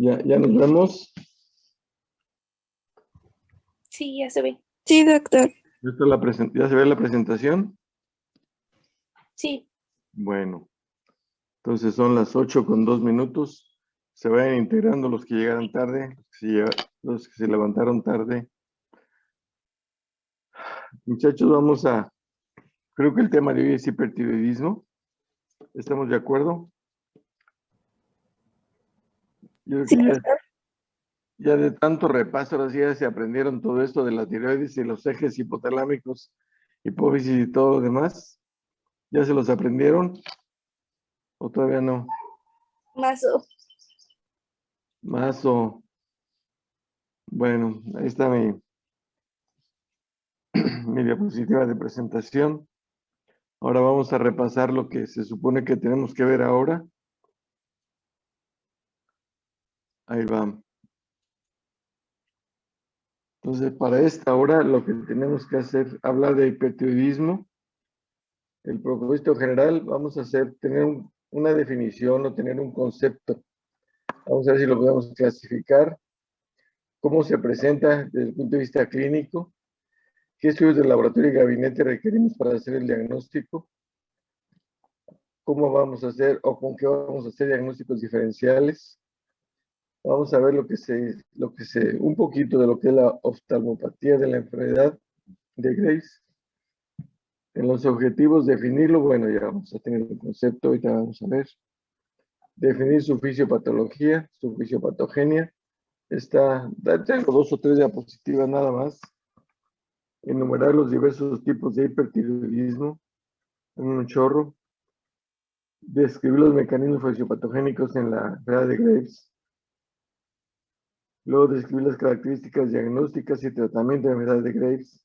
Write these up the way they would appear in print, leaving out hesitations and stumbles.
Ya nos vemos. Sí, ya se ve. Sí, doctor. ¿Ya se ve la presentación? Sí. Bueno, entonces son las 8:02. Se vayan integrando los que llegaron tarde, los que se levantaron tarde. Muchachos, creo que el tema de hoy es hipertiroidismo. ¿Estamos de acuerdo? Yo creo Sí, que doctor. ya de tanto repaso, ahora sí ya se aprendieron todo esto de la tiroides y los ejes hipotalámicos, hipófisis y todo lo demás. ¿Ya se los aprendieron? ¿O todavía no? Más o... Bueno, ahí está mi diapositiva de presentación. Ahora vamos a repasar lo que se supone que tenemos que ver ahora. Ahí va. Entonces, para esta hora lo que tenemos que hacer, hablar de hipertiroidismo. El propósito general, vamos a tener una definición o tener un concepto. Vamos a ver si lo podemos clasificar. ¿Cómo se presenta desde el punto de vista clínico? ¿Qué estudios de laboratorio y gabinete requerimos para hacer el diagnóstico? ¿Cómo vamos a hacer o con qué vamos a hacer diagnósticos diferenciales? Vamos a ver un poquito de lo que es la oftalmopatía de la enfermedad de Graves. En los objetivos, definirlo, bueno, ya vamos a tener el concepto, ahorita vamos a ver. Definir su fisiopatología, su fisiopatogenia. Tengo 2 o 3 diapositivas nada más. Enumerar los diversos tipos de hipertiroidismo en un chorro. Describir los mecanismos fisiopatogénicos en la enfermedad de Graves. Luego describir las características diagnósticas y tratamiento de la enfermedad de Graves.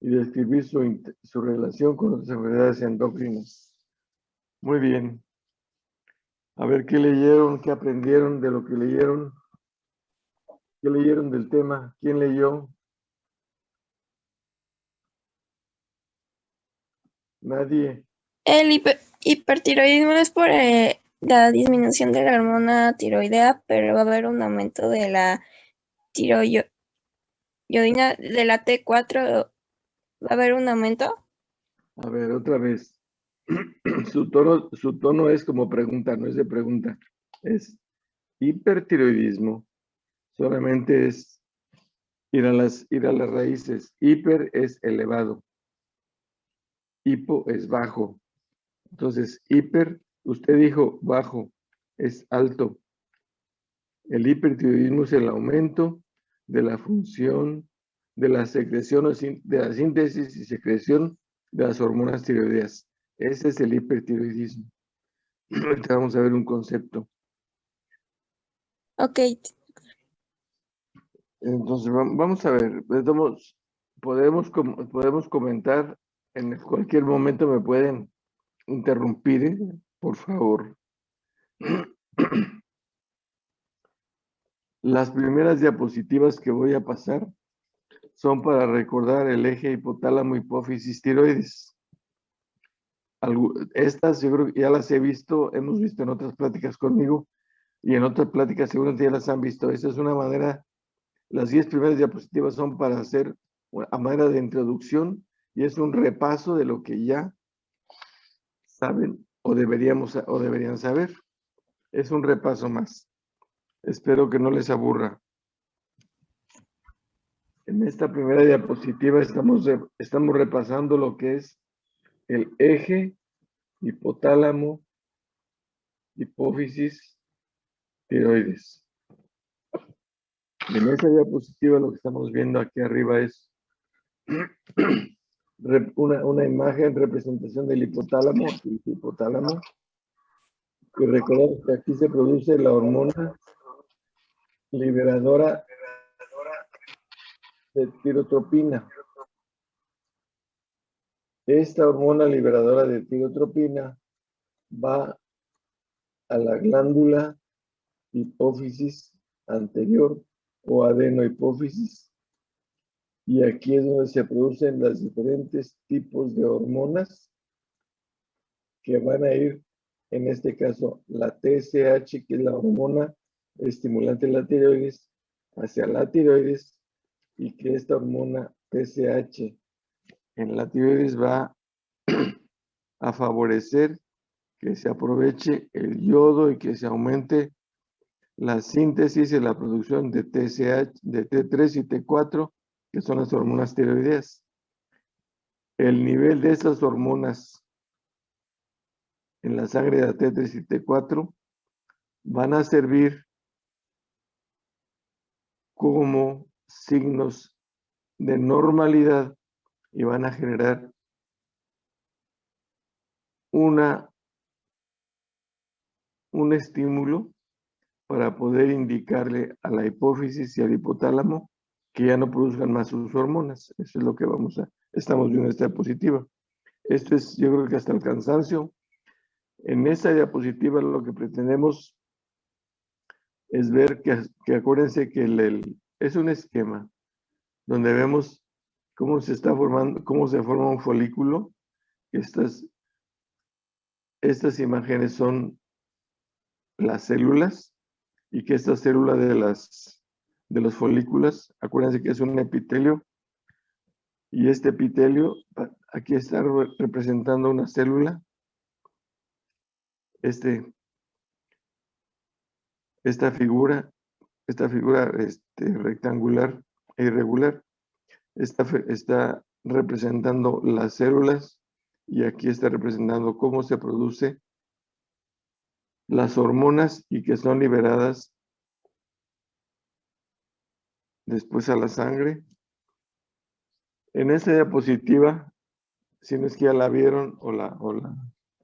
Y describir su relación con otras enfermedades endocrinas. Muy bien. A ver qué leyeron, qué aprendieron de lo que leyeron. ¿Qué leyeron del tema? ¿Quién leyó? Nadie. El hipertiroidismo es por la disminución de la hormona tiroidea, pero va a haber un aumento de la tiroidina, de la T4, va a haber un aumento. A ver, otra vez. Su tono es como pregunta, no es de pregunta. Es hipertiroidismo. Solamente es ir a las raíces. Hiper es elevado. Hipo es bajo. Entonces, hiper, usted dijo bajo, es alto. El hipertiroidismo es el aumento de la función de la secreción de la síntesis y secreción de las hormonas tiroideas. Ese es el hipertiroidismo. Ahorita vamos a ver un concepto. Ok. Entonces, vamos a ver. Podemos comentar. En cualquier momento me pueden interrumpir, por favor. Las primeras diapositivas que voy a pasar son para recordar el eje hipotálamo hipófisis tiroides. Estas yo creo que ya las hemos visto en otras pláticas conmigo y en otras pláticas seguramente ya las han visto. Esa es una manera, las 10 primeras diapositivas son para hacer a manera de introducción y es un repaso de lo que ya saben o deberían saber. Es un repaso más. Espero que no les aburra. En esta primera diapositiva estamos repasando lo que es el eje hipotálamo, hipófisis, tiroides. En esa diapositiva lo que estamos viendo aquí arriba es una imagen, representación del hipotálamo, y recordemos que aquí se produce la hormona liberadora de tirotropina. Esta hormona liberadora de tirotropina va a la glándula hipófisis anterior o adenohipófisis, y aquí es donde se producen los diferentes tipos de hormonas que van a ir en este caso la TSH, que es la hormona estimulante de la tiroides, hacia la tiroides, y que esta hormona TSH en la tiroides va a favorecer que se aproveche el yodo y que se aumente la síntesis y la producción de TSH, de T3 y T4, que son las hormonas tiroideas. El nivel de estas hormonas en la sangre de T3 y T4 van a servir como signos de normalidad y van a generar un estímulo para poder indicarle a la hipófisis y al hipotálamo que ya no produzcan más sus hormonas. Eso es lo que estamos viendo en esta diapositiva. Esto es, yo creo que hasta el cansancio. En esta diapositiva lo que pretendemos es ver que acuérdense que es un esquema donde vemos cómo se está formando, cómo se forma un folículo. Estas imágenes son las células y que esta célula de los folículos, acuérdense que es un epitelio, y este epitelio aquí está representando una célula. Esta figura rectangular e irregular está representando las células, y aquí está representando cómo se produce las hormonas y que son liberadas después a la sangre. En esta diapositiva, si no es que ya la vieron o la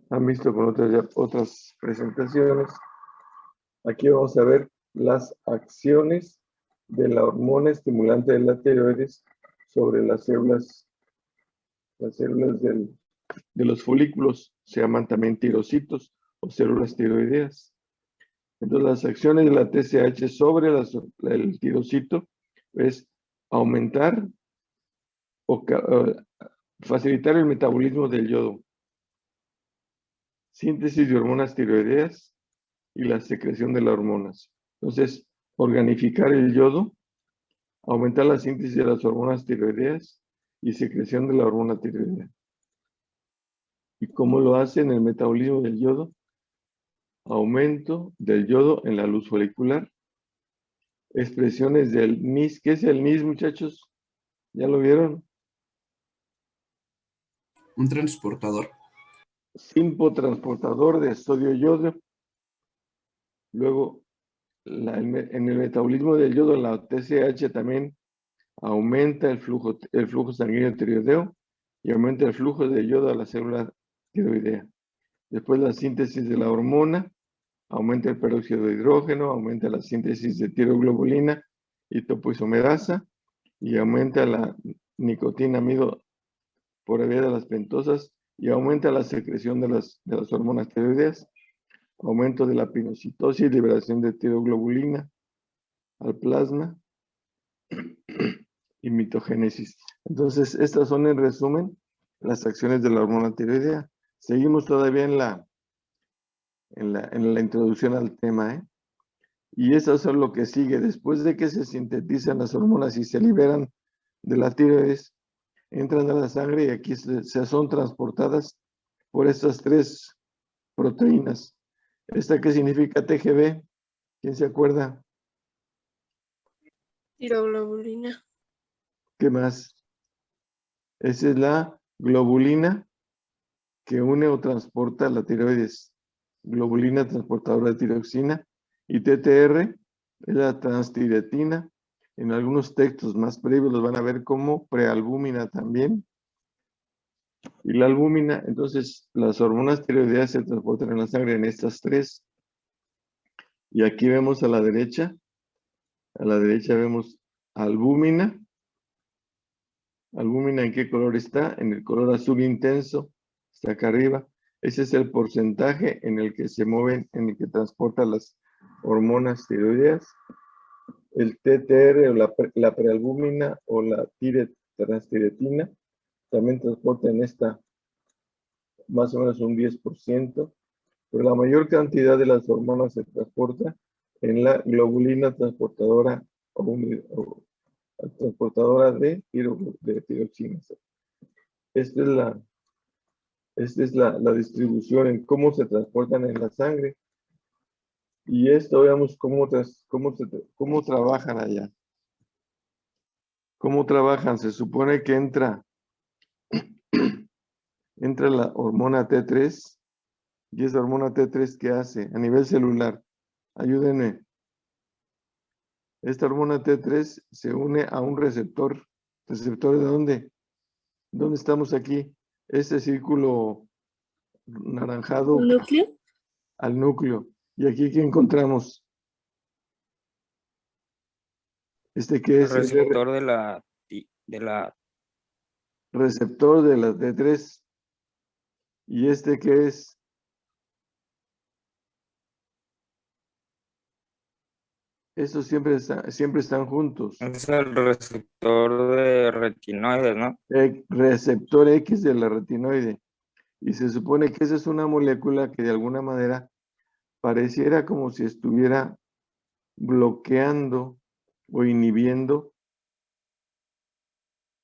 han visto con otras presentaciones, aquí vamos a ver las acciones de la hormona estimulante de la tiroides sobre las células de los folículos. Se llaman también tirocitos o células tiroideas. Entonces, las acciones de la TSH sobre el tirocito es aumentar o facilitar el metabolismo del yodo, síntesis de hormonas tiroideas y la secreción de las hormonas. Entonces, organificar el yodo, aumentar la síntesis de las hormonas tiroideas y secreción de la hormona tiroidea. ¿Y cómo lo hace en el metabolismo del yodo? Aumento del yodo en la luz folicular, expresiones del NIS. ¿Qué es el NIS, muchachos? ¿Ya lo vieron? Un transportador. Transportador de sodio-yodo. Luego, en el metabolismo del yodo, la TSH también aumenta el flujo sanguíneo tiroideo y aumenta el flujo de yodo a la célula tiroidea. Después, la síntesis de la hormona, aumenta el peróxido de hidrógeno, aumenta la síntesis de tiroglobulina y topoisomerasa, y aumenta la nicotinamido por vía de las pentosas, y aumenta la secreción de las hormonas tiroideas, aumento de la pinocitosis, liberación de tiroglobulina al plasma y mitogénesis. Entonces, estas son en resumen las acciones de la hormona tiroidea. Seguimos todavía en la introducción al tema, ¿eh? Y eso es lo que sigue. Después de que se sintetizan las hormonas y se liberan de la tiroides, entran a la sangre y aquí se son transportadas por estas tres proteínas. ¿Esta qué significa TGB? ¿Quién se acuerda? Tiroglobulina. ¿Qué más? Esa es la globulina que une o transporta la tiroides. Globulina transportadora de tiroxina. Y TTR es la transtiretina. En algunos textos más previos los van a ver como prealbúmina también. Y la albúmina, entonces las hormonas tiroideas se transportan en la sangre en estas tres. Y aquí vemos a la derecha vemos albúmina. Albúmina, ¿en qué color está? En el color azul intenso, está acá arriba. Ese es el porcentaje en el que se mueven, en el que transportan las hormonas tiroideas. El TTR o la prealbúmina o la transtiretina también transportan esta más o menos un 10%. pero la mayor cantidad de las hormonas se transporta en la globulina transportadora o transportadora de tiroxinas. Esta es la distribución en cómo se transportan en la sangre. Y esto veamos cómo trabajan allá. ¿Cómo trabajan? Se supone que entra la hormona T3. ¿Y esa hormona T3 qué hace? A nivel celular. Ayúdenme. Esta hormona T3 se une a un receptor. ¿Receptor de dónde? ¿Dónde estamos aquí? Este círculo naranjado ¿Núcleo? al núcleo. ¿Y aquí qué encontramos? ¿Este qué El es? receptor de la Receptor de la T3. ¿Y este qué es? Estos siempre están juntos. es el receptor de retinoides, ¿no? Receptor X de la retinoide. Y se supone que esa es una molécula que de alguna manera pareciera como si estuviera bloqueando o inhibiendo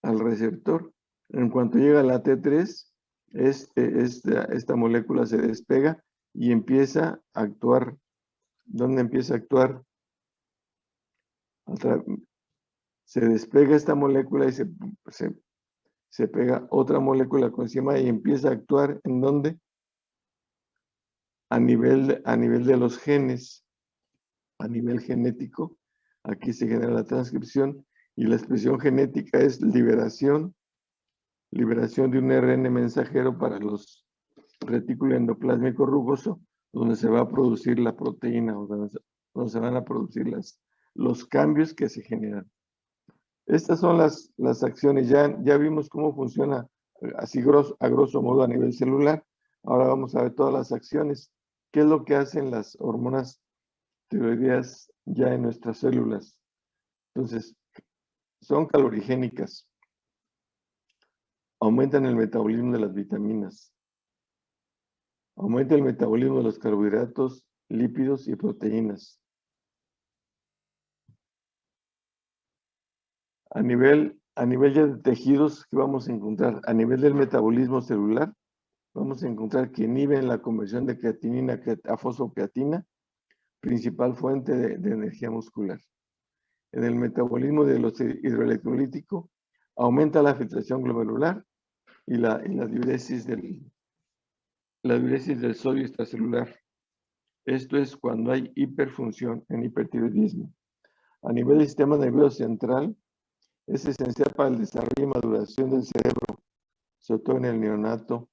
al receptor. En cuanto llega a la T3, esta molécula se despega y empieza a actuar. ¿Dónde empieza a actuar? Se despega esta molécula y se pega otra molécula con encima y empieza a actuar ¿en dónde? A nivel de los genes, a nivel genético. Aquí se genera la transcripción y la expresión genética es liberación de un ARN mensajero para los retículo endoplásmico rugoso, donde se va a producir la proteína, o donde se van a producir los cambios que se generan. Estas son las acciones. Ya vimos cómo funciona así a grosso modo a nivel celular. Ahora vamos a ver todas las acciones. ¿Qué es lo que hacen las hormonas tiroideas ya en nuestras células? Entonces, son calorigénicas. Aumentan el metabolismo de las vitaminas. Aumenta el metabolismo de los carbohidratos, lípidos y proteínas. A nivel ya de tejidos, ¿qué vamos a encontrar? A nivel del metabolismo celular, vamos a encontrar que inhiben la conversión de creatinina a fosfocreatina, principal fuente de energía muscular. En el metabolismo de los hidroelectrolítico, aumenta la filtración glomerular y la diuresis del sodio extracelular. Esto es cuando hay hiperfunción en hipertiroidismo. A nivel del sistema nervioso central, es esencial para el desarrollo y maduración del cerebro, sobre todo en el neonato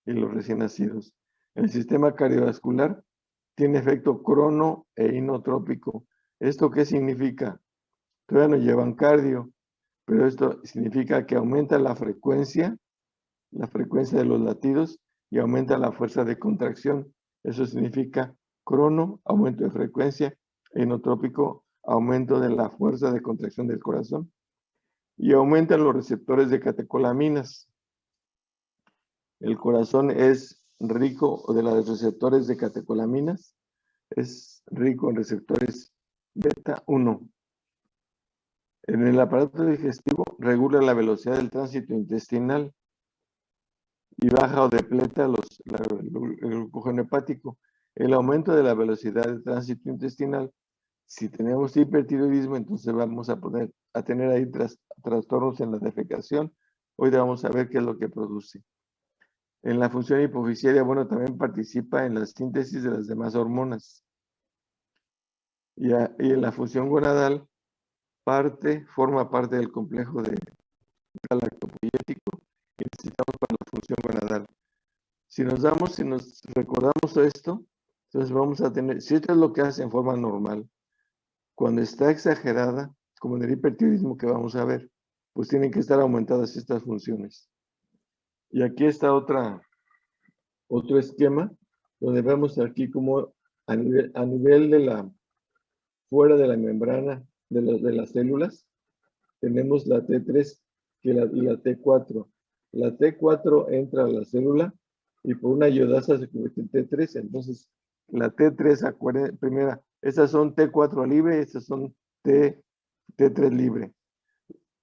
y los recién nacidos. El sistema cardiovascular tiene efecto crono e inotrópico. ¿Esto qué significa? Todavía no llevan cardio, pero esto significa que aumenta la frecuencia de los latidos y aumenta la fuerza de contracción. Eso significa crono, aumento de frecuencia, e inotrópico, aumento de la fuerza de contracción del corazón. Y aumentan los receptores de catecolaminas. El corazón es rico de los receptores de catecolaminas, es rico en receptores beta 1. En el aparato digestivo regula la velocidad del tránsito intestinal y baja o depleta el glucógeno hepático. El aumento de la velocidad del tránsito intestinal, si tenemos hipertiroidismo, entonces vamos a tener ahí trastornos en la defecación. Hoy vamos a ver qué es lo que produce. En la función hipofisiaria, bueno, también participa en la síntesis de las demás hormonas. Y en la función gonadal, forma parte del complejo de galactopoyético que necesitamos para la función gonadal. Si nos recordamos esto, entonces vamos a tener, si esto es lo que hace en forma normal, cuando está exagerada, como en el hipertiroidismo que vamos a ver, pues tienen que estar aumentadas estas funciones. Y aquí está otro esquema, donde vemos aquí como a nivel de fuera de la membrana de las células, tenemos la T3 y la T4. La T4 entra a la célula y por una iodasa se convierte en T3. Entonces, la T3, primera, estas son T4 libre, estas son T3 libre.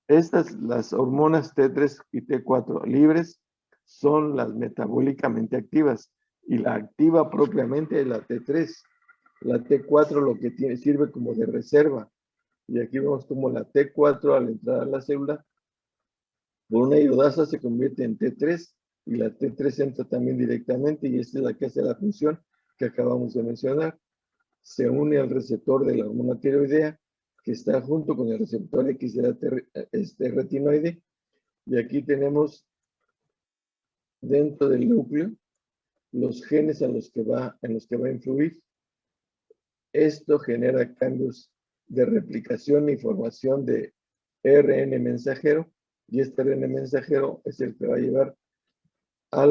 Estas, las hormonas T3 y T4 libres, son las metabólicamente activas, y la activa propiamente es la T3. La T4 lo que tiene, sirve como de reserva, y aquí vemos como la T4 al entrar a la célula, por una iodasa se convierte en T3, y la T3 entra también directamente, y esta es la que hace la función que acabamos de mencionar. Se une al receptor de la hormona tiroidea, que está junto con el receptor X de la retinoide, y aquí tenemos dentro del núcleo los genes en los que va a influir. Esto genera cambios de replicación y formación de ARN mensajero, y este ARN mensajero es el que va a llevar a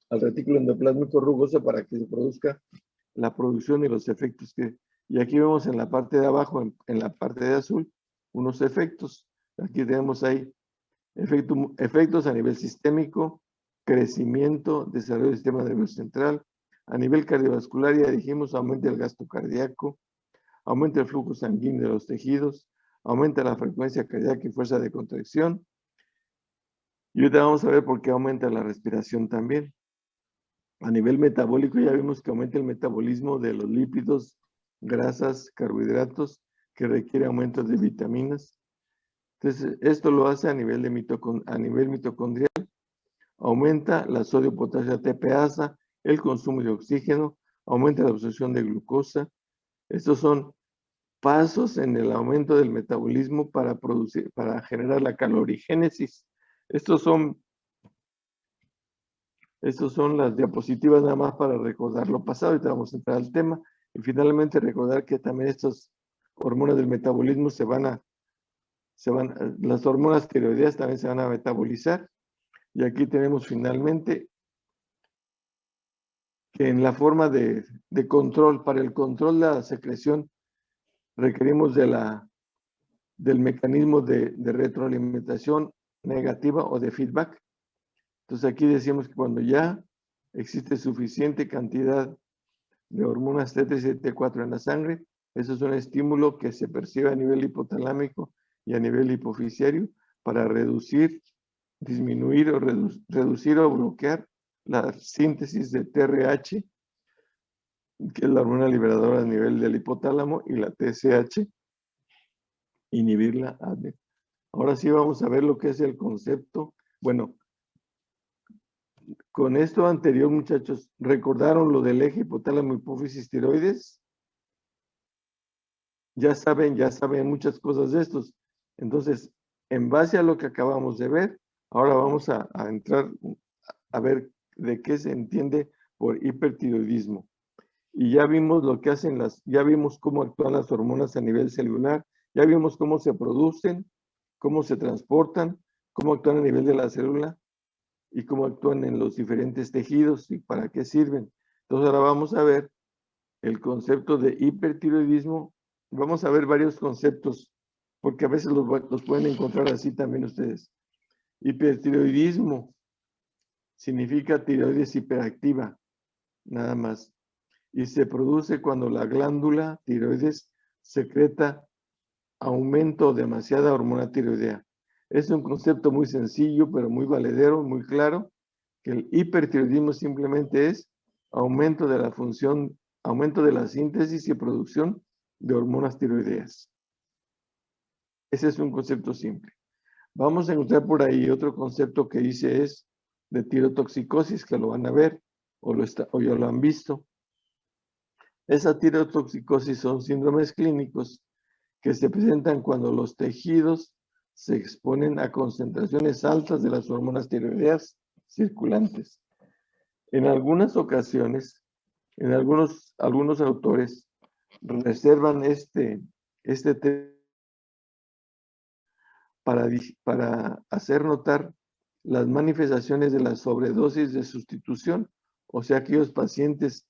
al retículo endoplásmico rugoso para que se produzca la producción y los efectos y aquí vemos en la parte de abajo, en la parte de azul, unos efectos. Aquí tenemos ahí efectos a nivel sistémico, crecimiento, desarrollo del sistema nervioso central. A nivel cardiovascular, ya dijimos, aumenta el gasto cardíaco, aumenta el flujo sanguíneo de los tejidos, aumenta la frecuencia cardíaca y fuerza de contracción. Y ahorita vamos a ver por qué aumenta la respiración también. A nivel metabólico ya vimos que aumenta el metabolismo de los lípidos, grasas, carbohidratos, que requiere aumento de vitaminas. Entonces, esto lo hace a nivel mitocondrial. Aumenta la sodio-potasio ATPasa, el consumo de oxígeno, aumenta la absorción de glucosa. Estos son pasos en el aumento del metabolismo para generar la calorigénesis. Estos son las diapositivas nada más para recordar lo pasado. Ahorita vamos a entrar al tema. Y finalmente recordar que también estas hormonas del metabolismo las hormonas tiroideas también se van a metabolizar. Y aquí tenemos finalmente que en la forma de control, para el control de la secreción, requerimos del mecanismo de retroalimentación negativa o de feedback. Entonces aquí decimos que cuando ya existe suficiente cantidad de hormonas T3 y T4 en la sangre, eso es un estímulo que se percibe a nivel hipotalámico y a nivel hipofisiario para reducir, disminuir o reducir o bloquear la síntesis de TRH, que es la hormona liberadora a nivel del hipotálamo, y la TSH, inhibirla. Ahora sí vamos a ver lo que es el concepto. Bueno, con esto anterior, muchachos, ¿recordaron lo del eje hipotálamo hipófisis tiroides? Ya saben muchas cosas de estos. Entonces, en base a lo que acabamos de ver, ahora vamos a entrar a ver de qué se entiende por hipertiroidismo. Y ya vimos lo que hacen ya vimos cómo actúan las hormonas a nivel celular, ya vimos cómo se producen, cómo se transportan, cómo actúan a nivel de la célula y cómo actúan en los diferentes tejidos y para qué sirven. Entonces ahora vamos a ver el concepto de hipertiroidismo. Vamos a ver varios conceptos, porque a veces los pueden encontrar así también ustedes. Hipertiroidismo significa tiroides hiperactiva, nada más. Y se produce cuando la glándula tiroides secreta aumento o demasiada hormona tiroidea. Es un concepto muy sencillo, pero muy valedero, muy claro, que el hipertiroidismo simplemente es aumento de la función, aumento de la síntesis y producción de hormonas tiroideas. Ese es un concepto simple. Vamos a encontrar por ahí otro concepto que dice es de tirotoxicosis, que lo van a ver o ya lo han visto. Esa tirotoxicosis son síndromes clínicos que se presentan cuando los tejidos se exponen a concentraciones altas de las hormonas tiroideas circulantes. En algunas ocasiones, en algunos autores reservan este para hacer notar las manifestaciones de la sobredosis de sustitución, o sea, aquellos pacientes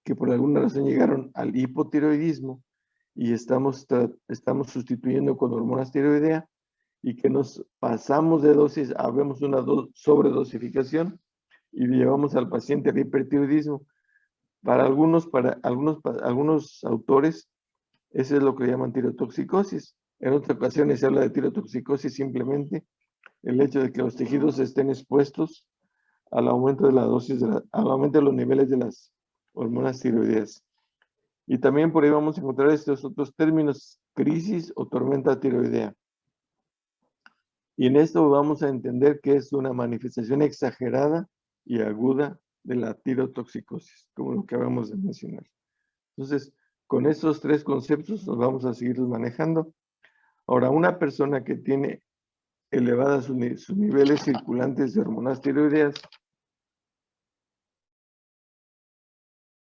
que por alguna razón llegaron al hipotiroidismo y estamos sustituyendo con hormonas tiroidea, y que nos pasamos de dosis, habemos una sobredosificación y llevamos al paciente al hipertiroidismo. Para algunos autores, eso es lo que llaman tirotoxicosis. En otras ocasiones se habla de tirotoxicosis simplemente el hecho de que los tejidos estén expuestos al aumento de la dosis, al aumento de los niveles de las hormonas tiroideas. Y también por ahí vamos a encontrar estos otros términos, crisis o tormenta tiroidea. Y en esto vamos a entender que es una manifestación exagerada y aguda de la tirotoxicosis, como lo que acabamos de mencionar. Entonces, con estos tres conceptos nos vamos a seguir manejando. Ahora, una persona que tiene elevadas sus niveles circulantes de hormonas tiroideas,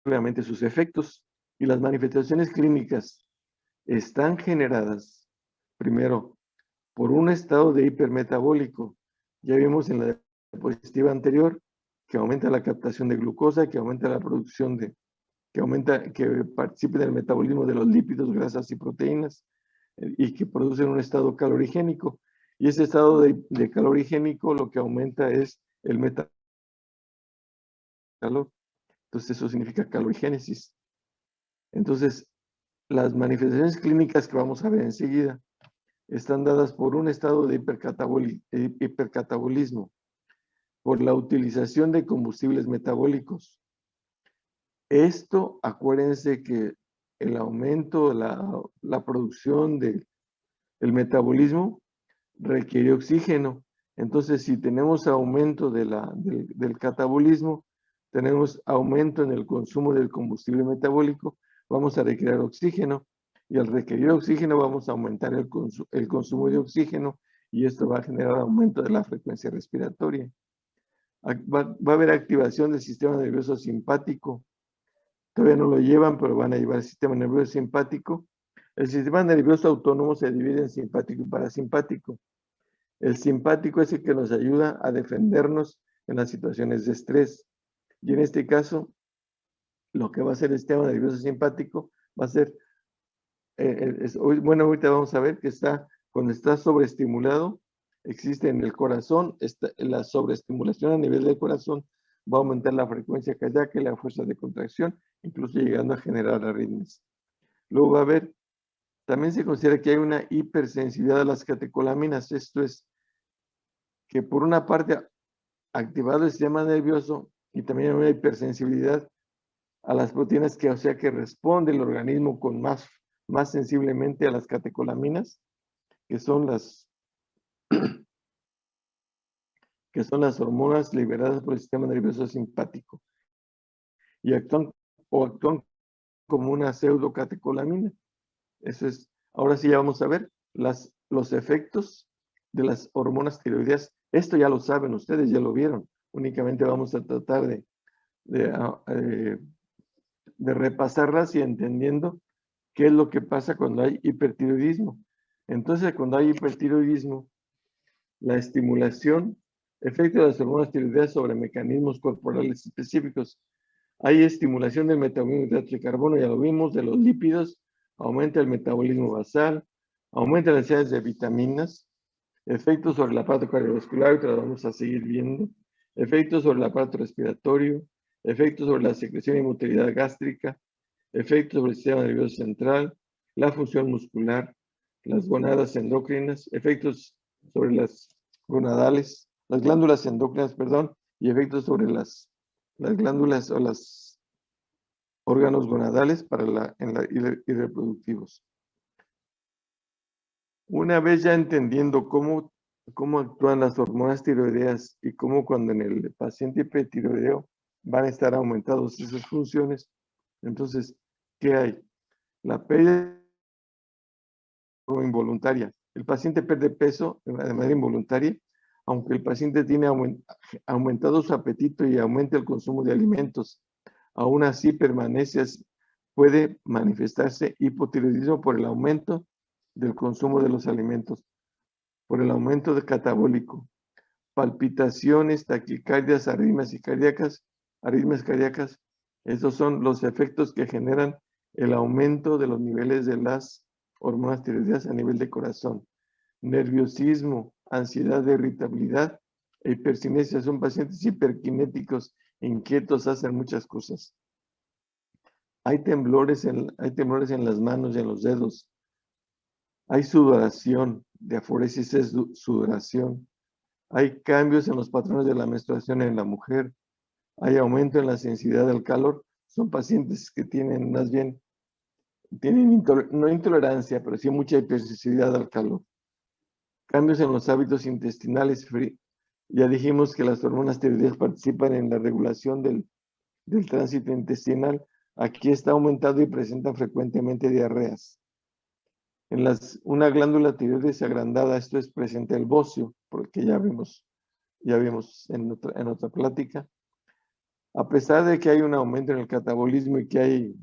obviamente sus efectos y las manifestaciones clínicas están generadas, primero, por un estado de hipermetabólico. Ya vimos en la diapositiva anterior que aumenta la captación de glucosa, que aumenta la producción que participe en el metabolismo de los lípidos, grasas y proteínas, y que producen un estado calorigénico. Y ese estado de calorigénico lo que aumenta es el calor. Entonces eso significa calorigénesis. Entonces, las manifestaciones clínicas que vamos a ver enseguida están dadas por un estado de hipercatabolismo, por la utilización de combustibles metabólicos. Esto, acuérdense que el aumento, la producción del metabolismo requiere oxígeno. Entonces, si tenemos aumento del catabolismo, tenemos aumento en el consumo del combustible metabólico, vamos a requerir oxígeno. Y al requerir oxígeno vamos a aumentar el consumo de oxígeno y esto va a generar aumento de la frecuencia respiratoria. Va a haber activación del sistema nervioso simpático. Todavía no lo llevan, pero van a llevar el sistema nervioso simpático. El sistema nervioso autónomo se divide en simpático y parasimpático. El simpático es el que nos ayuda a defendernos en las situaciones de estrés. Y en este caso, lo que va a hacer el sistema nervioso simpático va a ser, bueno, ahorita vamos a ver que cuando está sobreestimulado, existe en el corazón, la sobreestimulación a nivel del corazón va a aumentar la frecuencia cardíaca y la fuerza de contracción, incluso llegando a generar arritmias. Luego va a haber, también se considera que hay una hipersensibilidad a las catecolaminas. Esto es que por una parte activado el sistema nervioso y también hay una hipersensibilidad a las proteínas que, o sea, que responde el organismo con más sensiblemente a las catecolaminas, que son las hormonas liberadas por el sistema nervioso simpático y actúan como una pseudocatecolamina. Eso es, ahora sí ya vamos a ver los efectos de las hormonas tiroideas. Esto ya lo saben ustedes, ya lo vieron. Únicamente vamos a tratar de repasarlas y entendiendo qué es lo que pasa cuando hay hipertiroidismo. Entonces, cuando hay hipertiroidismo, la estimulación, efecto de las hormonas tiroideas sobre mecanismos corporales específicos. Hay estimulación del metabolismo de hidratos de carbono, ya lo vimos, de los lípidos, aumenta el metabolismo basal, aumenta las necesidades de vitaminas, efectos sobre el aparato cardiovascular, que lo vamos a seguir viendo, efectos sobre el aparato respiratorio, efectos sobre la secreción y motilidad gástrica, efectos sobre el sistema nervioso central, la función muscular, las gonadas endocrinas, efectos sobre las gonadales, las glándulas endocrinas, perdón, y efectos sobre las glándulas o los órganos gonadales y reproductivos. Una vez ya entendiendo cómo actúan las hormonas tiroideas y cómo cuando en el paciente hipertiroideo van a estar aumentadas esas funciones, entonces, ¿qué hay? La pérdida involuntaria. El paciente pierde peso de manera involuntaria, aunque el paciente tiene aumentado su apetito y aumenta el consumo de alimentos. Aún así puede manifestarse hipotiroidismo por el aumento del consumo de los alimentos, por el aumento de catabólico, palpitaciones, taquicardias, arritmias cardíacas. Esos son los efectos que generan el aumento de los niveles de las hormonas tiroideas a nivel de corazón. nerviosismo, ansiedad, irritabilidad e hipercinesia. Son pacientes hiperkinéticos, inquietos, hacen muchas cosas. Hay temblores en las manos y en los dedos. Hay sudoración, diaforesis es sudoración. Hay cambios en los patrones de la menstruación en la mujer. Hay aumento en la sensibilidad del calor. Son pacientes que tienen más bien, no intolerancia, pero sí mucha hipersensibilidad al calor. Cambios en los hábitos intestinales. Ya dijimos que las hormonas tiroideas participan en la regulación del tránsito intestinal. Aquí está aumentado y presentan frecuentemente diarreas. Una glándula tiroides agrandada, esto es presente el bocio, porque ya vimos en otra plática. A pesar de que hay un aumento en el catabolismo y que hay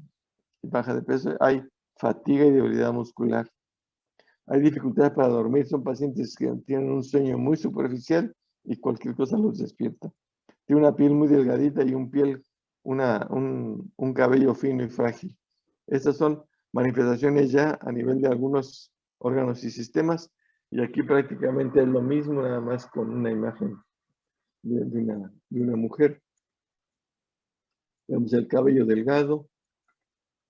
baja de peso, hay fatiga y debilidad muscular. Hay dificultades para dormir, son pacientes que tienen un sueño muy superficial y cualquier cosa los despierta. Tiene una piel muy delgadita y un cabello fino y frágil. Estas son manifestaciones ya a nivel de algunos órganos y sistemas, y aquí prácticamente es lo mismo, nada más con una imagen de una mujer. Vemos el cabello delgado,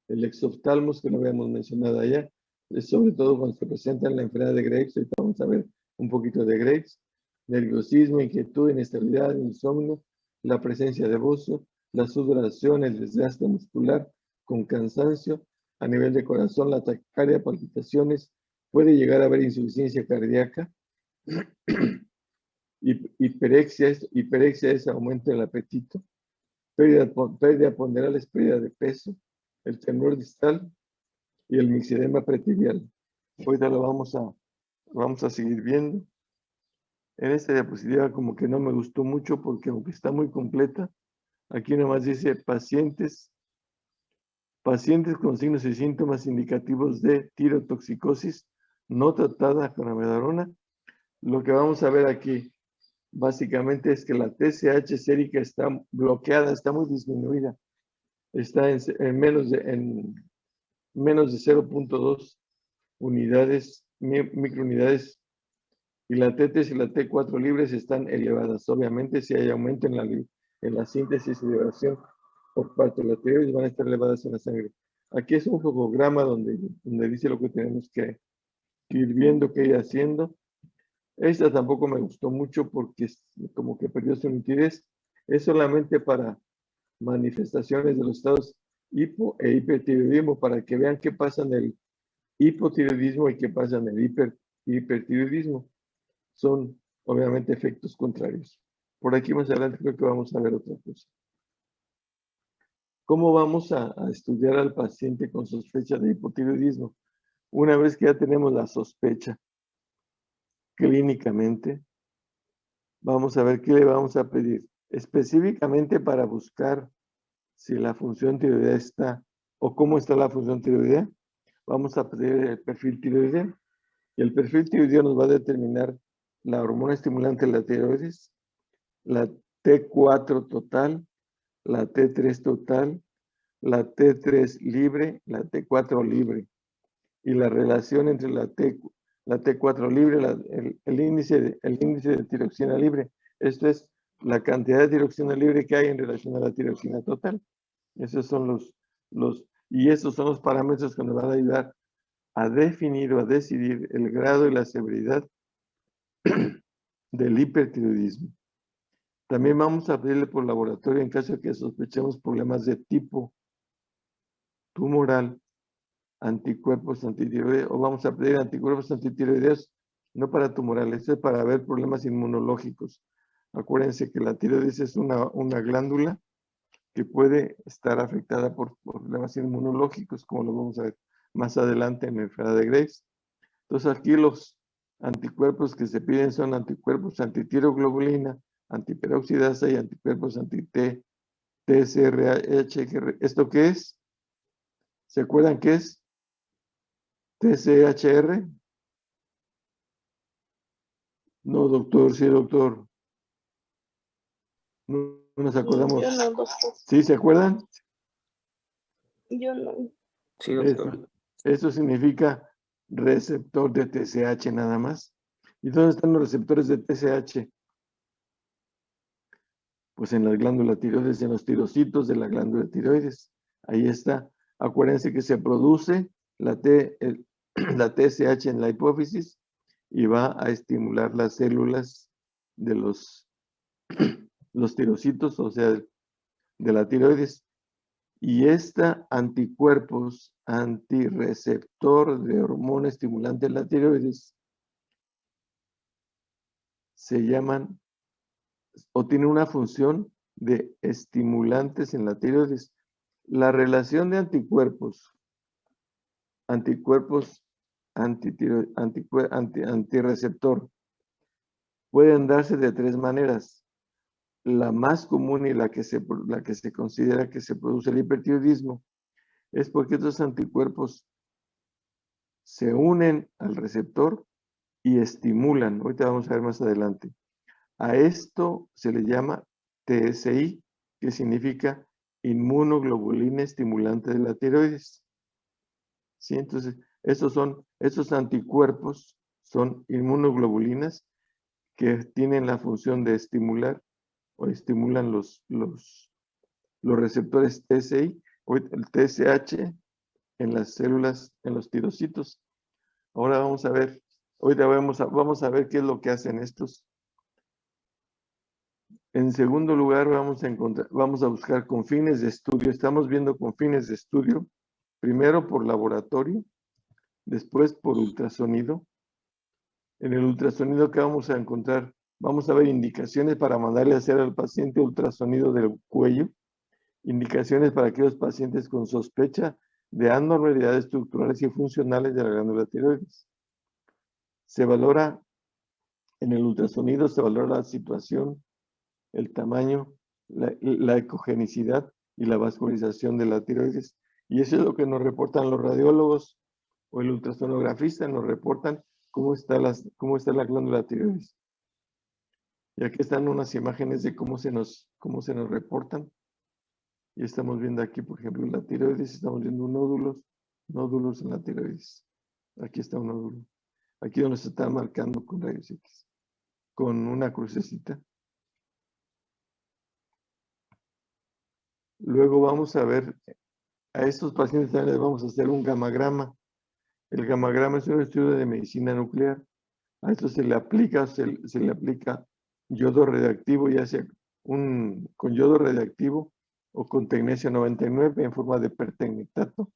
el exoftalmos, que lo habíamos mencionado allá, es sobre todo cuando se presenta en la enfermedad de Graves. Ahorita vamos a ver un poquito de Graves. Nerviosismo, inquietud, inestabilidad, insomnio, la presencia de bocio, la sudoración, el desgaste muscular con cansancio. A nivel de corazón, la taquicardia, palpitaciones, puede llegar a haber insuficiencia cardíaca. Hiperexia es aumento del apetito. Pérdida ponderal es pérdida de peso. El temblor distal y el mixedema pretibial. Ahorita lo vamos a seguir viendo. En esta diapositiva como que no me gustó mucho porque aunque está muy completa, aquí nomás dice pacientes con signos y síntomas indicativos de tirotoxicosis no tratada con amiodarona. Lo que vamos a ver aquí básicamente es que la TSH sérica está bloqueada, está muy disminuida. Está en menos de 0.2 unidades, microunidades, y la T3 y la T4 libres están elevadas. Obviamente, si hay aumento en la síntesis y liberación por parte de la tiroides, van a estar elevadas en la sangre. Aquí es un fotograma donde dice lo que tenemos que ir viendo, que ir haciendo. Esta tampoco me gustó mucho porque como que perdió su nitidez. Es solamente para manifestaciones de los estados hipo e hipertiroidismo, para que vean qué pasa en el hipotiroidismo y qué pasa en el hipertiroidismo. Son obviamente efectos contrarios. Por aquí más adelante creo que vamos a ver otra cosa. ¿Cómo vamos a estudiar al paciente con sospecha de hipotiroidismo? Una vez que ya tenemos la sospecha clínicamente, vamos a ver qué le vamos a pedir. Específicamente para buscar si la función tiroidea está o cómo está la función tiroidea, vamos a pedir el perfil tiroideo. Y el perfil tiroideo nos va a determinar la hormona estimulante de la tiroides, la T4 total, la T3 total, la T3 libre, la T4 libre. Y la relación entre la T4 libre, el índice de tiroxina libre. Esto es la cantidad de tiroxina libre que hay en relación a la tiroxina total. Esos son y esos son los parámetros que nos van a ayudar a definir o a decidir el grado y la severidad del hipertiroidismo. También vamos a pedirle por laboratorio en caso de que sospechemos problemas de tipo tumoral, anticuerpos antitiroideos, o vamos a pedir anticuerpos antitiroideos, no para tumorales, esto es para ver problemas inmunológicos. Acuérdense que la tiroides es una glándula que puede estar afectada por problemas inmunológicos, como lo vamos a ver más adelante en la enfermedad de Graves. Entonces aquí los anticuerpos que se piden son anticuerpos antitiroglobulina, antiperoxidasa y anticuerpos anti-TSRH. ¿Esto qué es? ¿Se acuerdan qué es? TSHR. No, doctor, sí, doctor. No nos acordamos. Yo no, doctor. ¿Sí se acuerdan? Yo no. Sí, doctor. Eso significa receptor de TSH nada más. ¿Y dónde están los receptores de TSH? Pues en la glándula tiroides, en los tirocitos de la glándula tiroides. Ahí está. Acuérdense que se produce la TSH en la hipófisis y va a estimular las células de los tirocitos, o sea, de la tiroides. Y esta anticuerpos antirreceptor de hormona estimulante de la tiroides se llaman o tienen una función de estimulantes en la tiroides. La relación de anticuerpos antirreceptor pueden darse de tres maneras. La más común y la que se considera que se produce el hipertiroidismo es porque estos anticuerpos se unen al receptor y estimulan. Ahorita vamos a ver más adelante. A esto se le llama TSI, que significa inmunoglobulina estimulante de la tiroides. ¿Sí? Entonces, estos anticuerpos son inmunoglobulinas que tienen la función de estimular o estimulan los receptores TSI o el TSH en las células, en los tirocitos. Ahora vamos a ver, ahorita vamos a ver qué es lo que hacen estos. En segundo lugar, vamos a buscar con fines de estudio. Estamos viendo con fines de estudio, primero por laboratorio, después por ultrasonido. En el ultrasonido, ¿qué vamos a encontrar? Vamos a ver indicaciones para mandarle a hacer al paciente ultrasonido del cuello, indicaciones para aquellos pacientes con sospecha de anormalidades estructurales y funcionales de la glándula tiroides. Se valora, en el ultrasonido se valora la situación, el tamaño, la ecogenicidad y la vascularización de la tiroides. Y eso es lo que nos reportan los radiólogos o el ultrasonografista, nos reportan cómo está la glándula tiroides. Y aquí están unas imágenes de cómo se nos reportan. Y estamos viendo aquí, por ejemplo, la tiroides, estamos viendo nódulos en la tiroides. Aquí está un nódulo. Aquí donde se está marcando con rayos X, con una crucecita. Luego vamos a ver, a estos pacientes también les vamos a hacer un gamagrama. El gamagrama es un estudio de medicina nuclear. A esto se le aplica yodo radioactivo, ya sea con yodo radioactivo o con tecnecio 99 en forma de pertecnitato.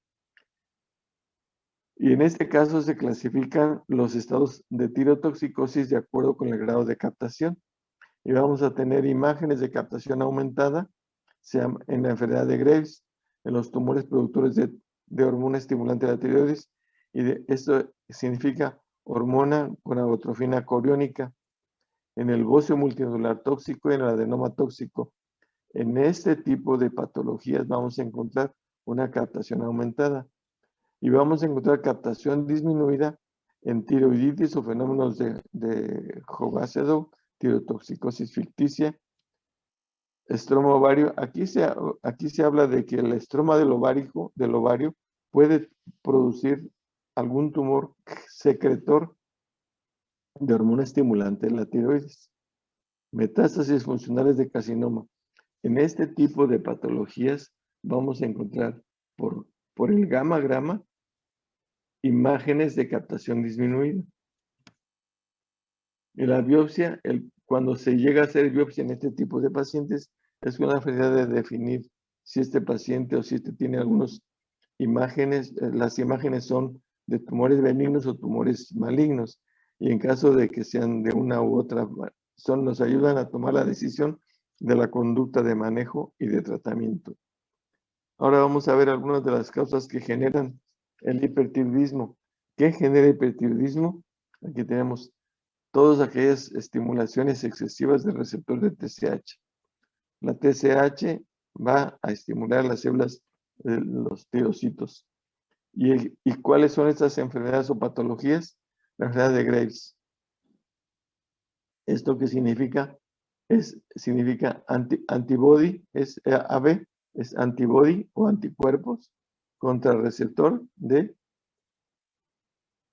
Y en este caso se clasifican los estados de tirotoxicosis de acuerdo con el grado de captación. Y vamos a tener imágenes de captación aumentada en la enfermedad de Graves, en los tumores productores de hormona estimulante de la tiroides, y esto significa hormona con agotrofina coriónica, en el bócio multinodular tóxico y en el adenoma tóxico. En este tipo de patologías vamos a encontrar una captación aumentada y vamos a encontrar captación disminuida en tiroiditis o fenómenos de Jogacedo, tirotoxicosis ficticia, estroma ovario. Aquí se habla de que el estroma del ovario puede producir algún tumor secretor de hormona estimulante de la tiroides. Metástasis funcionales de carcinoma. En este tipo de patologías vamos a encontrar por el gamagrama imágenes de captación disminuida. En la biopsia, cuando se llega a hacer biopsia en este tipo de pacientes, es una finalidad de definir si este paciente o si este tiene algunas imágenes. Las imágenes son de tumores benignos o tumores malignos. Y en caso de que sean de una u otra, nos ayudan a tomar la decisión de la conducta de manejo y de tratamiento. Ahora vamos a ver algunas de las causas que generan el hipertiroidismo. ¿Qué genera hipertiroidismo? Aquí tenemos todas aquellas estimulaciones excesivas del receptor de TSH. La TSH va a estimular las células de los tirocitos. ¿Y cuáles son estas enfermedades o patologías? La enfermedad de Graves. ¿Esto qué significa? Significa antibody, es AB, es antibody o anticuerpos contra el receptor de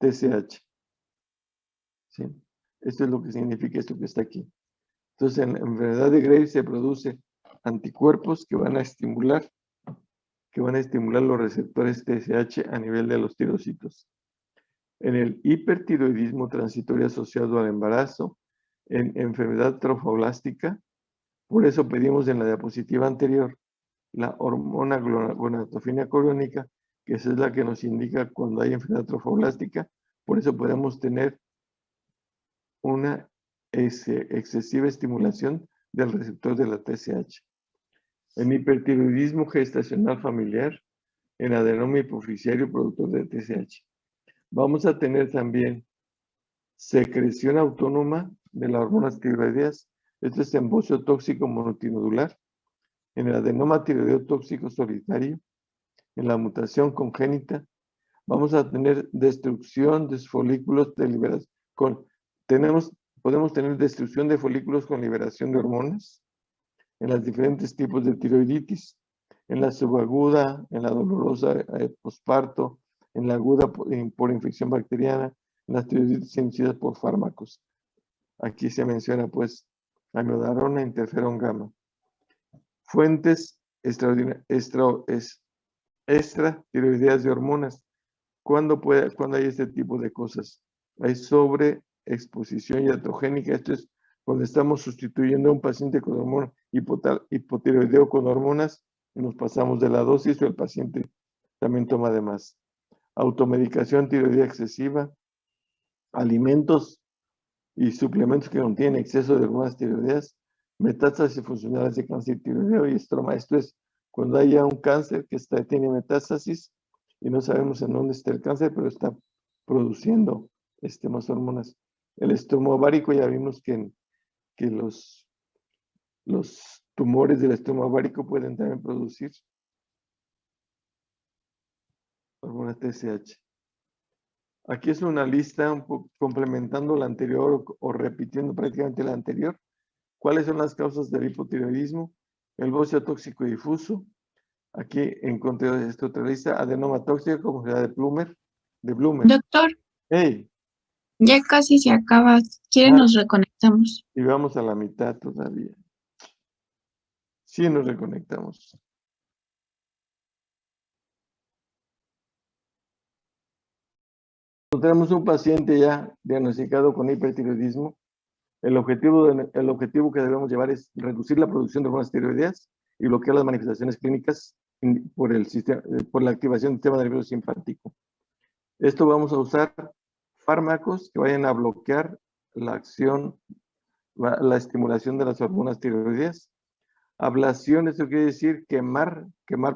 TSH. ¿Sí? Esto es lo que significa esto que está aquí. Entonces, en la enfermedad de Graves se produce anticuerpos que van a estimular los receptores TSH a nivel de los tirocitos. En el hipertiroidismo transitorio asociado al embarazo, en enfermedad trofoblástica, por eso pedimos en la diapositiva anterior la hormona gonadotropina coriónica, que esa es la que nos indica cuando hay enfermedad trofoblástica. Por eso podemos tener una excesiva estimulación del receptor de la TSH. En hipertiroidismo gestacional familiar, en adenoma hipoficiario productor de TSH. Vamos a tener también secreción autónoma de las hormonas tiroideas. Esto es embocio tóxico monotinudular. En el adenoma tiroideo tóxico solitario, en la mutación congénita, vamos a tener destrucción de folículos de liberación. Podemos tener destrucción de folículos con liberación de hormonas en los diferentes tipos de tiroiditis, en la subaguda, en la dolorosa posparto, en la aguda por infección bacteriana, en las tiroiditis inducidas por fármacos. Aquí se menciona amiodarona, interferón gamma. Fuentes extratiroideas de hormonas. ¿Cuándo hay este tipo de cosas? Hay sobreexposición iatrogénica. Esto es cuando estamos sustituyendo a un paciente con hormona hipotiroideo con hormonas y nos pasamos de la dosis o el paciente también toma de más. Automedicación tiroidea excesiva, alimentos y suplementos que contienen exceso de hormonas tiroideas, metástasis funcionales de cáncer tiroideo y estroma. Esto es cuando haya un cáncer que tiene metástasis y no sabemos en dónde está el cáncer, pero está produciendo más hormonas. El estroma ovárico, ya vimos que los tumores del estroma ovárico pueden también producir hormonas TSH. Aquí es una lista un poco complementando la anterior o repitiendo prácticamente la anterior. ¿Cuáles son las causas del hipotiroidismo? El bocio tóxico difuso. Aquí encontré esta otra lista. Adenoma tóxico, como se llama de Bloomer. Doctor, Hey, ya casi se acaba. ¿Quiere nos reconectamos? y vamos a la mitad todavía. Sí, nos reconectamos. Tenemos un paciente ya diagnosticado con hipertiroidismo. El objetivo que debemos llevar es reducir la producción de hormonas tiroideas y bloquear las manifestaciones clínicas por la activación del sistema nervioso simpático. Esto vamos a usar fármacos que vayan a bloquear la acción, la estimulación de las hormonas tiroideas. Ablación, esto quiere decir quemar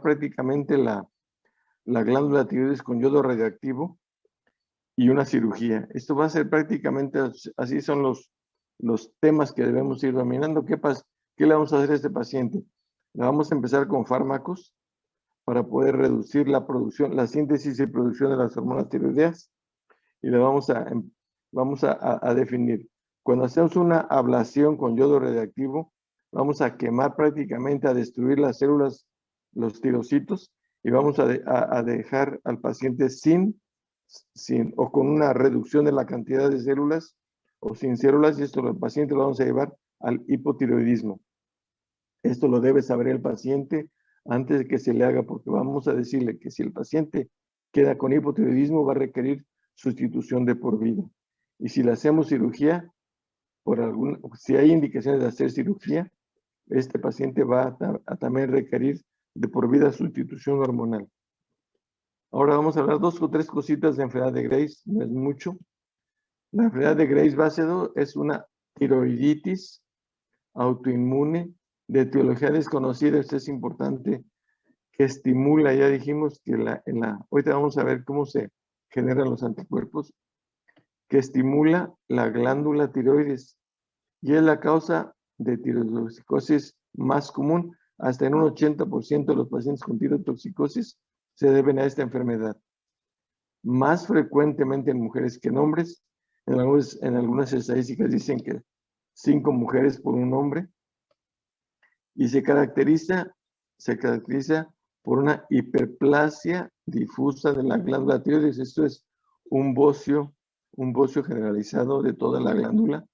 prácticamente la glándula tiroides con yodo radioactivo y una cirugía. Esto va a ser prácticamente, así son los temas que debemos ir dominando. ¿Qué le vamos a hacer a este paciente? Le vamos a empezar con fármacos para poder reducir la producción, la síntesis y producción de las hormonas tiroideas. Y le vamos a definir. Cuando hacemos una ablación con yodo radioactivo, vamos a quemar prácticamente, a destruir las células, los tirocitos, y vamos a dejar al paciente sin o con una reducción de la cantidad de células o sin células, y esto al paciente lo vamos a llevar al hipotiroidismo. Esto lo debe saber el paciente antes de que se le haga, porque vamos a decirle que si el paciente queda con hipotiroidismo va a requerir sustitución de por vida. Y si le hacemos cirugía, si hay indicaciones de hacer cirugía, este paciente va a también requerir de por vida sustitución hormonal. Ahora vamos a hablar 2 o 3 cositas de enfermedad de Graves, no es mucho. La enfermedad de Graves-Basedow es una tiroiditis autoinmune de etiología desconocida. Esto es importante, que estimula, ya dijimos que ahorita vamos a ver cómo se generan los anticuerpos, que estimula la glándula tiroides y es la causa de tirotoxicosis más común. Hasta en un 80% de los pacientes con tirotoxicosis se deben a esta enfermedad. Más frecuentemente en mujeres que en hombres. En algunas estadísticas dicen que 5 mujeres por un hombre. Y se caracteriza por una hiperplasia difusa de la glándula tiroides. Esto es un bocio un bocio generalizado de toda la glándula,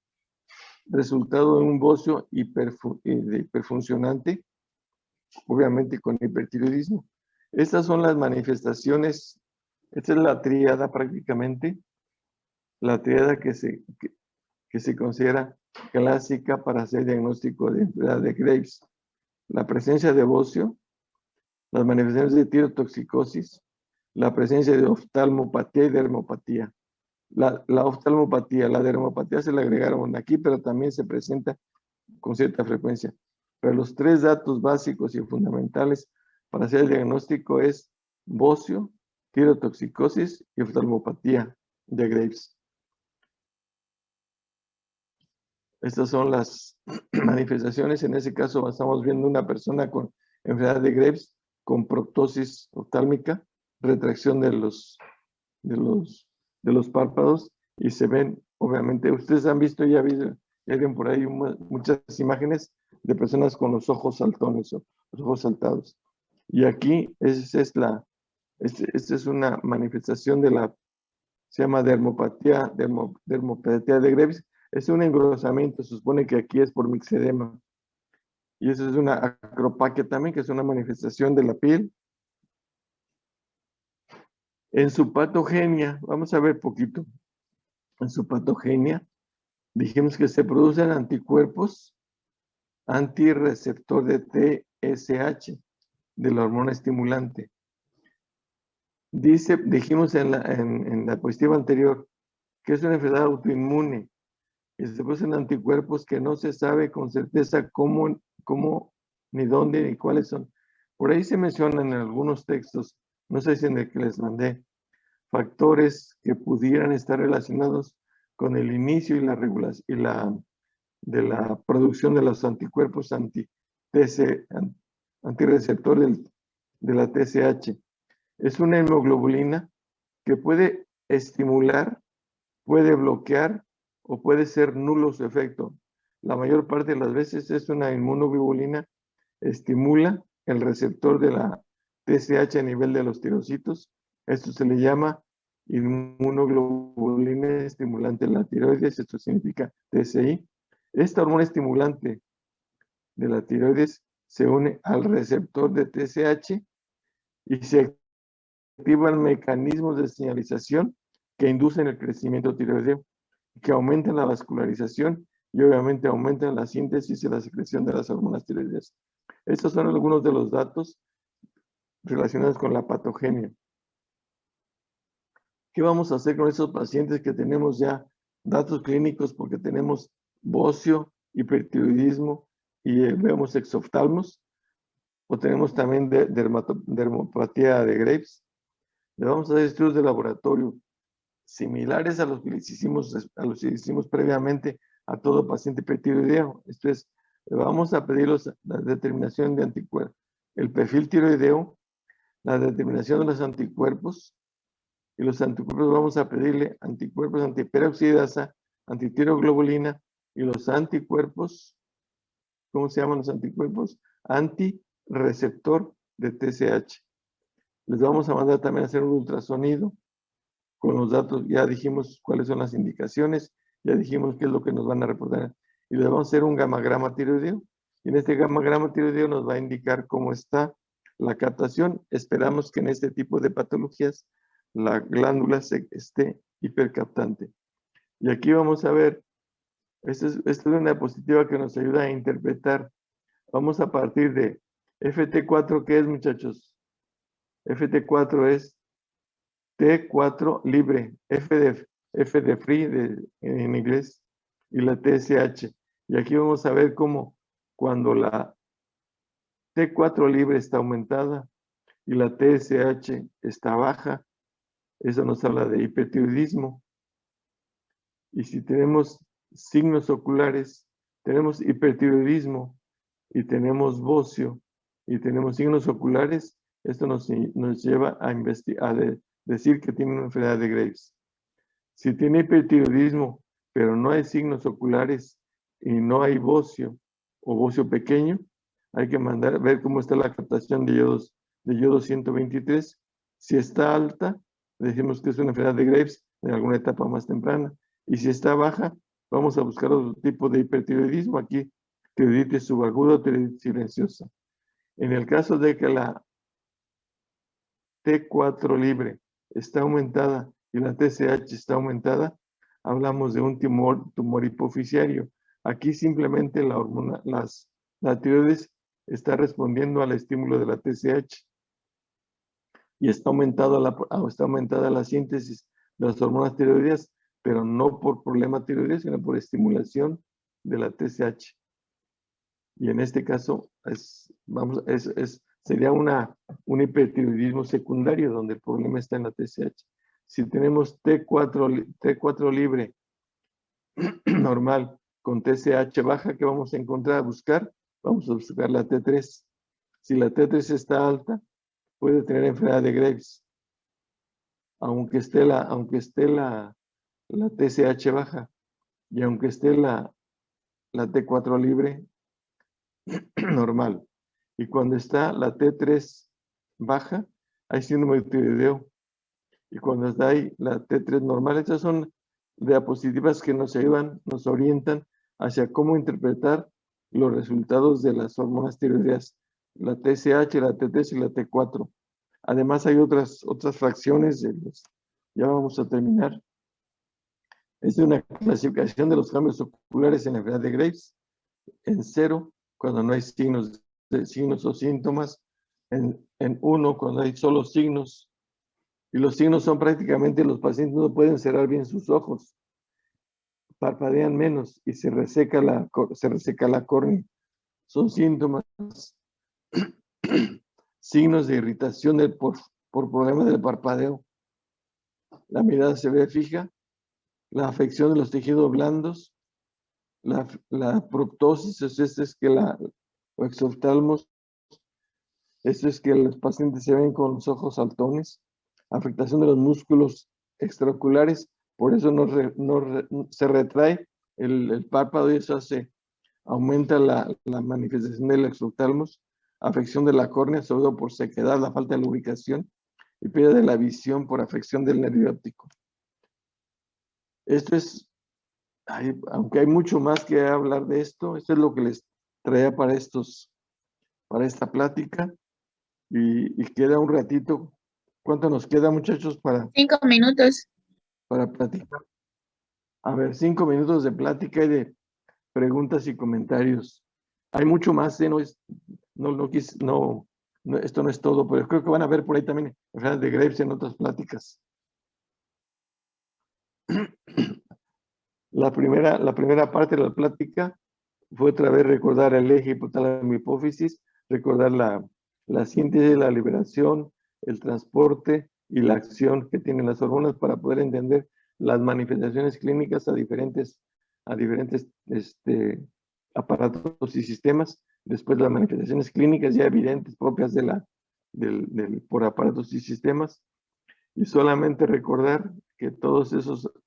resultado de un bocio hiperfuncionante, obviamente con hipertiroidismo. Estas son las manifestaciones, esta es la tríada prácticamente, la tríada que se considera clásica para hacer diagnóstico de enfermedad de Graves. La presencia de bocio, las manifestaciones de tirotoxicosis, la presencia de oftalmopatía y dermopatía. La oftalmopatía, la dermopatía se le agregaron aquí, pero también se presenta con cierta frecuencia. Pero los tres datos básicos y fundamentales para hacer el diagnóstico es bocio, tirotoxicosis y oftalmopatía de Graves. Estas son las manifestaciones. En ese caso estamos viendo una persona con enfermedad de Graves, con proptosis oftálmica, retracción de los párpados, y se ven, obviamente, ustedes han visto, ya vieron por ahí muchas imágenes de personas con los ojos saltones o los ojos saltados. Y aquí esta es una manifestación de se llama dermopatía de Graves. Es un engrosamiento, se supone que aquí es por mixedema. Y eso es una acropaquia también, que es una manifestación de la piel. En su patogenia, vamos a ver poquito. En su patogenia, dijimos que se producen anticuerpos antirreceptor de TSH, de la hormona estimulante. Dijimos en la diapositiva anterior que es una enfermedad autoinmune y se producen anticuerpos que no se sabe con certeza cómo, ni dónde, ni cuáles son. Por ahí se mencionan en algunos textos, no sé si en el que les mandé, factores que pudieran estar relacionados con el inicio y la regulación de la producción de los anticuerpos antirreceptor de la TSH. Es una hemoglobulina que puede estimular, puede bloquear o puede ser nulo su efecto. La mayor parte de las veces es una inmunoglobulina, estimula el receptor de la TSH a nivel de los tirocitos. Esto se le llama inmunoglobulina estimulante de la tiroides, esto significa TSI. Esta hormona estimulante de la tiroides se une al receptor de TSH y se activan mecanismos de señalización que inducen el crecimiento tiroideo, que aumentan la vascularización y obviamente aumentan la síntesis y la secreción de las hormonas tiroideas. Estos son algunos de los datos relacionados con la patogenia. ¿Qué vamos a hacer con esos pacientes que tenemos ya datos clínicos porque tenemos bocio, hipertiroidismo y vemos exoftalmos? O tenemos también dermopatía de Graves. Le vamos a hacer estudios de laboratorio similares a los que hicimos previamente a todo paciente hipertiroideo. Esto es, le vamos a pedir la determinación de anticuerpos, el perfil tiroideo, la determinación de los anticuerpos, y los anticuerpos vamos a pedirle anticuerpos antiperoxidasa, antitiroglobulina y los anticuerpos, ¿cómo se llaman los anticuerpos? Antireceptor de TSH. Les vamos a mandar también a hacer un ultrasonido con los datos, ya dijimos cuáles son las indicaciones, ya dijimos qué es lo que nos van a reportar. Y les vamos a hacer un gamagrama tiroideo. Y en este gamagrama tiroideo nos va a indicar cómo está la captación. Esperamos que en este tipo de patologías la glándula esté hipercaptante. Y aquí vamos a ver, esta es una diapositiva que nos ayuda a interpretar. Vamos a partir de FT4, ¿qué es, muchachos? FT4 es T4 libre, F de free en inglés, y la TSH. Y aquí vamos a ver cómo cuando la T4 libre está aumentada y la TSH está baja, eso nos habla de hipertiroidismo. Y si tenemos signos oculares, tenemos hipertiroidismo y tenemos bocio y tenemos signos oculares, esto nos lleva a decir que tiene una enfermedad de Graves. Si tiene hipertiroidismo, pero no hay signos oculares y no hay bocio o bocio pequeño, hay que ver cómo está la captación de yodo 123. Si está alta, Decimos que es una enfermedad de Graves en alguna etapa más temprana. Y si está baja, vamos a buscar otro tipo de hipertiroidismo. Aquí, tiroiditis subaguda o tiroiditis silenciosa. En el caso de que la T4 libre está aumentada y la TSH está aumentada, hablamos de un tumor hipofisiario. Aquí simplemente la hormona, la tiroides está respondiendo al estímulo de la TSH y está aumentada la síntesis de las hormonas tiroideas, pero no por problema tiroideo, sino por estimulación de la TSH. Y en este caso sería un hipertiroidismo secundario donde el problema está en la TSH. Si tenemos T4 libre normal con TSH baja, ¿qué vamos a encontrar? Vamos a buscar la T3. Si la T3 está alta, puede tener enfermedad de Graves, aunque esté la TSH baja y aunque esté la T4 libre normal. Y cuando está la T3 baja, hay síndrome de tiroideo. Y cuando está ahí la T3 normal, estas son diapositivas que nos ayudan, nos orientan hacia cómo interpretar los resultados de las hormonas tiroideas, la TSH, la T3 y la T4. Además hay otras fracciones, ya vamos a terminar. Es una clasificación de los cambios oculares en la enfermedad de Graves, en 0 cuando no hay signos o síntomas, en 1 cuando hay solo signos, y los signos son prácticamente los pacientes no pueden cerrar bien sus ojos, parpadean menos y se reseca la córnea. Son síntomas, signos de irritación por problemas del parpadeo. La mirada se ve fija, la afección de los tejidos blandos, la proptosis, es que o exoftalmos, esto es que los pacientes se ven con los ojos saltones, afectación de los músculos extraoculares, por eso se retrae el párpado y eso aumenta la manifestación del exoftalmos, afección de la córnea, sobre todo por sequedad, la falta de lubricación, y pérdida de la visión por afección del nervio óptico. Esto es, aunque hay mucho más que hablar de esto es lo que les traía para esta plática. Y queda un ratito. ¿Cuánto nos queda, muchachos, para 5 minutos. platicar? A ver, 5 minutos de plática y de preguntas y comentarios. Hay mucho más, esto no es todo, pero creo que van a ver por ahí también enfermedades de Graves en otras pláticas. La primera parte de la plática fue otra vez recordar el eje hipotálamo hipófisis, recordar la síntesis, la liberación, el transporte y la acción que tienen las hormonas para poder entender las manifestaciones clínicas a diferentes aparatos y sistemas. Después las manifestaciones clínicas ya evidentes propias por aparatos y sistemas. Y solamente recordar que todas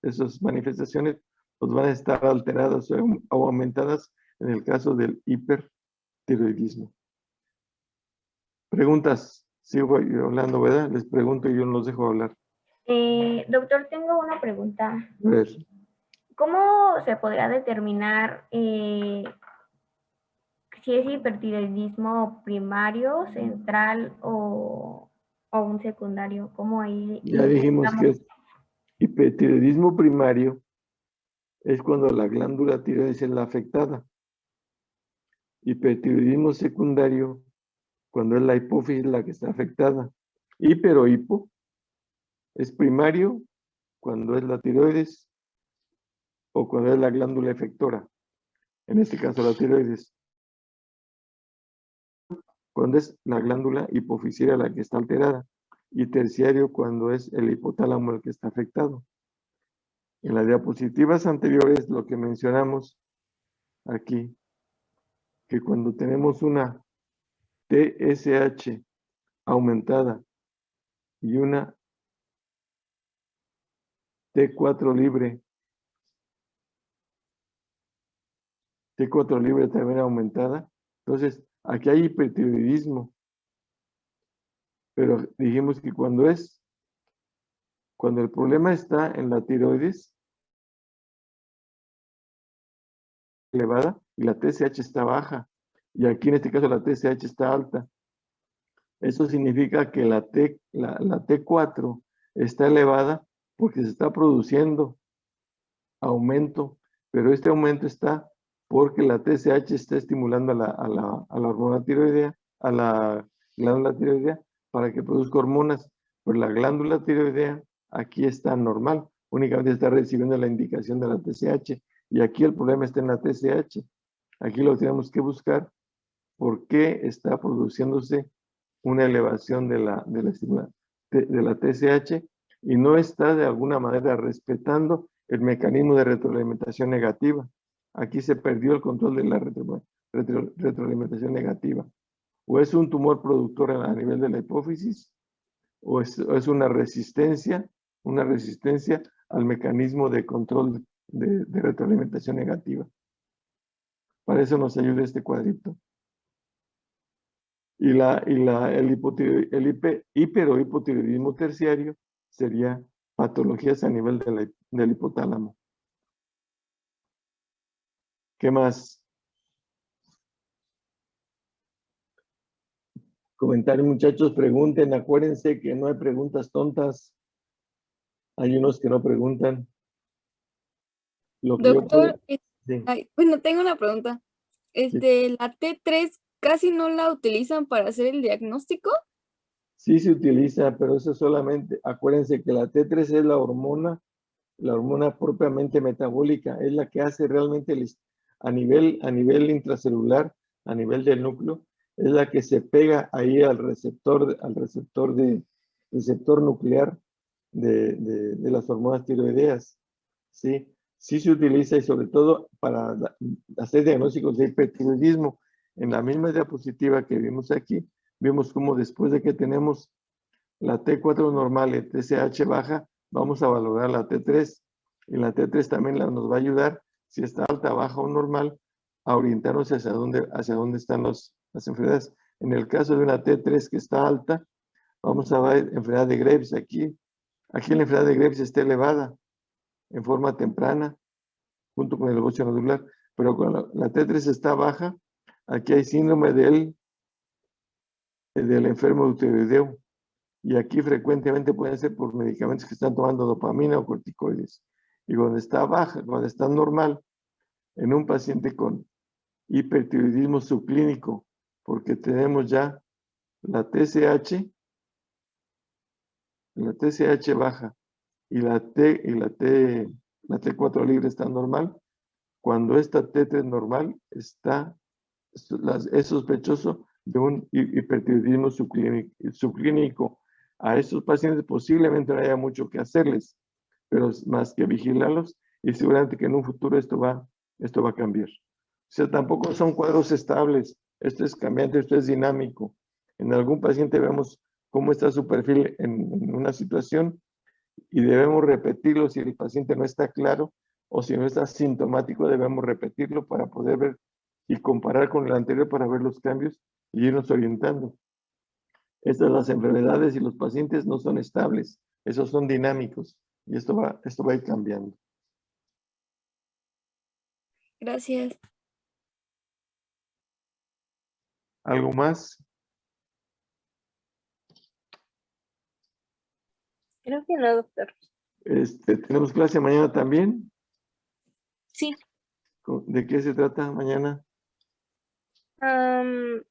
esas manifestaciones pues van a estar alteradas o aumentadas en el caso del hipertiroidismo. Preguntas. Sigo hablando, ¿verdad? Les pregunto y yo no los dejo hablar. Doctor, tengo una pregunta. A ver. ¿Cómo se podría determinar si es hipertiroidismo primario, central o un secundario? ¿Cómo ahí? Ya dijimos que es hipertiroidismo primario es cuando la glándula tiroides es la afectada. Hipertiroidismo secundario cuando es la hipófisis la que está afectada. Hiper o hipo es primario cuando es la tiroides o cuando es la glándula efectora. En este caso la tiroides. Cuando es la glándula hipofisiaria la que está alterada. Y terciario cuando es el hipotálamo el que está afectado. En las diapositivas anteriores lo que mencionamos aquí, que cuando tenemos una TSH aumentada y una T4 libre también aumentada, entonces aquí hay hipertiroidismo, pero dijimos que cuando es Cuando el problema está en la tiroides elevada y la TSH está baja, y aquí en este caso la TSH está alta. Eso significa que la T4 está elevada porque se está produciendo aumento, pero este aumento está porque la TSH está estimulando a la hormona tiroidea, a la glándula tiroidea, para que produzca hormonas, pero la glándula tiroidea aquí está normal, únicamente está recibiendo la indicación de la TSH, y aquí el problema está en la TSH. Aquí lo tenemos que buscar, por qué está produciéndose una elevación de la TSH y no está de alguna manera respetando el mecanismo de retroalimentación negativa. Aquí se perdió el control de la retroalimentación negativa. O es un tumor productor a nivel de la hipófisis, o es una resistencia al mecanismo de control de retroalimentación negativa. Para eso nos ayuda este cuadrito. Y el hiper o hipotiroidismo terciario sería patologías a nivel del hipotálamo. ¿Qué más? Comentarios, muchachos, pregunten. Acuérdense que no hay preguntas tontas. Hay unos que no preguntan. Lo que yo Doctor, puedo- sí. bueno, tengo una pregunta. ¿La T3 casi no la utilizan para hacer el diagnóstico? Sí se utiliza, pero eso solamente, acuérdense que la T3 es la hormona propiamente metabólica, es la que hace realmente a nivel intracelular, a nivel del núcleo, es la que se pega ahí al receptor nuclear de las hormonas tiroideas. ¿Sí? Sí se utiliza y sobre todo para hacer diagnósticos de hipertiroidismo. En la misma diapositiva que vimos aquí, vimos cómo después de que tenemos la T4 normal y TSH baja, vamos a valorar la T3. Y la T3 también nos va a ayudar, si está alta, baja o normal, a orientarnos hacia dónde están las enfermedades. En el caso de una T3 que está alta, vamos a ver enfermedad de Graves aquí. Aquí la enfermedad de Graves está elevada en forma temprana, junto con el bocio nodular, pero cuando la T3 está baja, aquí hay síndrome del enfermo tiroideo. Y aquí frecuentemente pueden ser por medicamentos que están tomando dopamina o corticoides. Y cuando está baja, cuando está normal, en un paciente con hipertiroidismo subclínico, porque tenemos ya la TSH baja y la T4 libre está normal, cuando esta T3 normal es sospechoso de un hipertiroidismo subclínico. A estos pacientes posiblemente no haya mucho que hacerles, pero más que vigilarlos, y seguramente que en un futuro esto va a cambiar. O sea, tampoco son cuadros estables, esto es cambiante, esto es dinámico. En algún paciente vemos cómo está su perfil en una situación y debemos repetirlo si el paciente no está claro o si no está sintomático, debemos repetirlo para poder ver y comparar con el anterior para ver los cambios y irnos orientando. Estas las enfermedades y los pacientes no son estables, esos son dinámicos y esto va a ir cambiando. Gracias. ¿Algo más? Creo que no, doctor. ¿Tenemos clase mañana también? Sí. ¿De qué se trata mañana? De